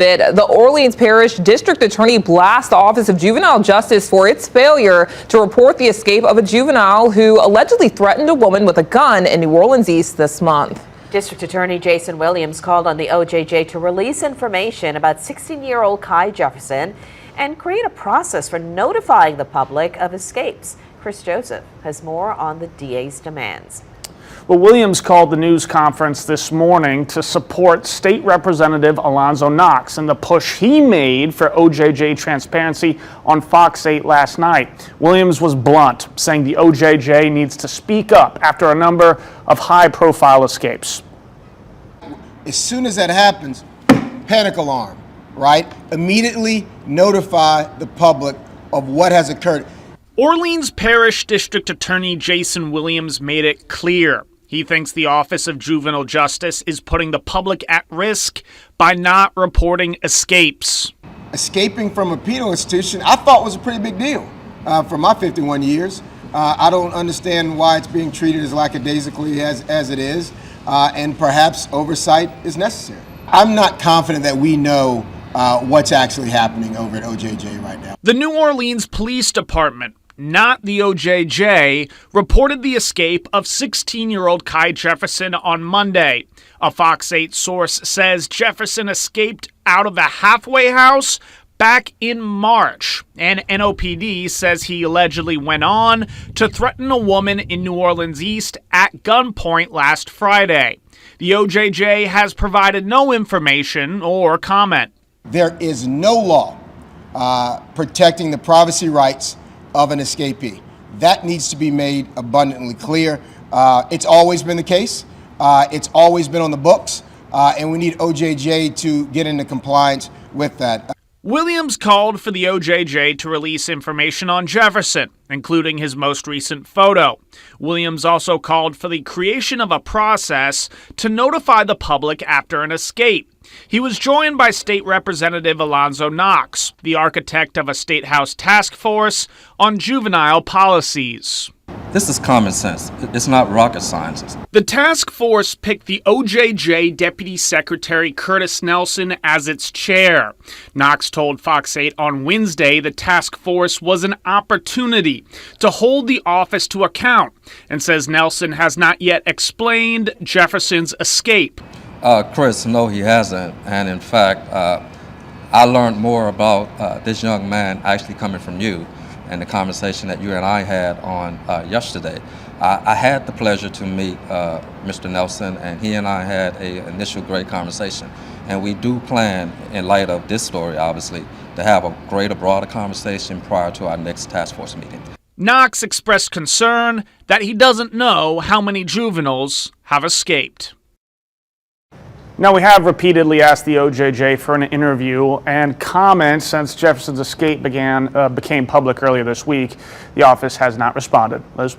The Orleans Parish District Attorney blasts the Office of Juvenile Justice for its failure to report the escape of a juvenile who allegedly threatened a woman with a gun in New Orleans East this month. District Attorney Jason Williams called on the OJJ to release information about 16-year-old Kai Jefferson and create a process for notifying the public of escapes. Chris Joseph has more on the DA's demands. Well, Williams called the news conference this morning to support State Representative Alonzo Knox and the push he made for OJJ transparency on Fox 8 last night. Williams was blunt, saying the OJJ needs to speak up after a number of high-profile escapes. As soon as that happens, panic alarm, right? Immediately notify the public of what has occurred. Orleans Parish District Attorney Jason Williams made it clear. He thinks the Office of Juvenile Justice is putting the public at risk by not reporting escapes. Escaping from a penal institution, I thought was a pretty big deal for my 51 years. I don't understand why it's being treated as lackadaisically as it is, and perhaps oversight is necessary. I'm not confident that we know what's actually happening over at OJJ right now. The New Orleans Police Department, not the OJJ, reported the escape of 16-year-old Kai Jefferson on Monday. A Fox 8 source says Jefferson escaped out of the halfway house back in March, and NOPD says he allegedly went on to threaten a woman in New Orleans East at gunpoint last Friday. The OJJ has provided no information or comment. There is no law protecting the privacy rights of an escapee. That needs to be made abundantly clear. It's always been the case. It's always been on the books, and we need OJJ to get into compliance with that. Williams called for the OJJ to release information on Jefferson, including his most recent photo. Williams also called for the creation of a process to notify the public after an escape. He was joined by State Representative Alonzo Knox, the architect of a State House task force on juvenile policies. This is common sense. It's not rocket science. The task force picked the OJJ Deputy Secretary Curtis Nelson as its chair. Knox told Fox 8 on Wednesday the task force was an opportunity to hold the office to account and says Nelson has not yet explained Jefferson's escape. Chris, no, he hasn't. And in fact, I learned more about this young man actually coming from you and the conversation that you and I had on yesterday. I had the pleasure to meet Mr. Nelson, and he and I had an initial great conversation. And we do plan, in light of this story, obviously, to have a greater, broader conversation prior to our next task force meeting. Knox expressed concern that he doesn't know how many juveniles have escaped. Now, we have repeatedly asked the OJJ for an interview and comment since Jefferson's escape became public earlier this week. The office has not responded. Liz?